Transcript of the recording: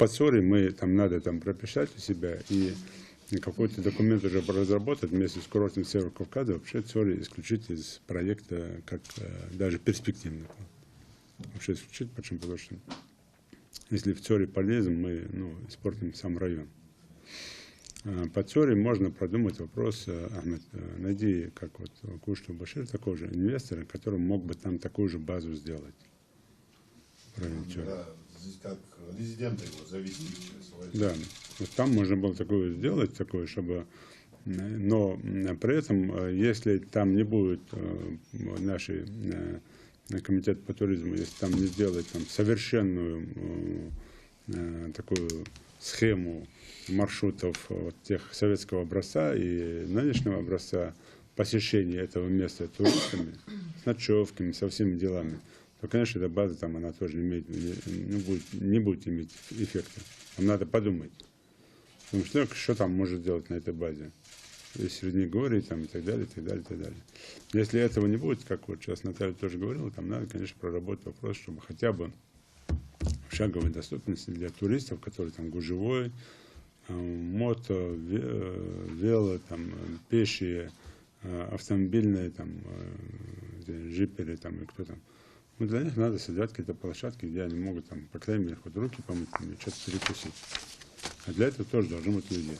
подсоре мы там надо там прописать у себя и какой-то документ уже разработать вместе с курортом Север Кавказа, вообще Цори исключить из проекта как даже перспективный. Вообще исключить, почему? Потому что если в Цори полезем, мы испортим сам район. По Цори можно продумать вопрос, Ахмед, найди, как вот Кушту Башир, такого же инвестора, который мог бы там такую же базу сделать. Да, здесь как резидента его завести. Да, вот там можно было такое сделать, такое, чтобы... Но при этом, если там не будет нашей комитет по туризму, если там не сделать там совершенную такую схему маршрутов вот, тех советского образца и нынешнего образца посещения этого места туристами, с ночевками, со всеми делами, то, конечно, эта база там, она тоже не будет иметь эффекта. Там надо подумать. Потому что там может делать на этой базе? И Среднегорье там, и так далее, и так далее, и так далее. Если этого не будет, как вот сейчас Наталья тоже говорила, там надо, конечно, проработать вопрос, чтобы хотя бы в шаговой доступности для туристов, которые там гужевой, мото, вело, там, пешие, автомобильные, там, джиперы, там, и кто там. Ну, для них надо создать какие-то площадки, где они могут, там, по крайней мере, хоть руки помыть, что-то перекусить. А для этого тоже должны быть люди.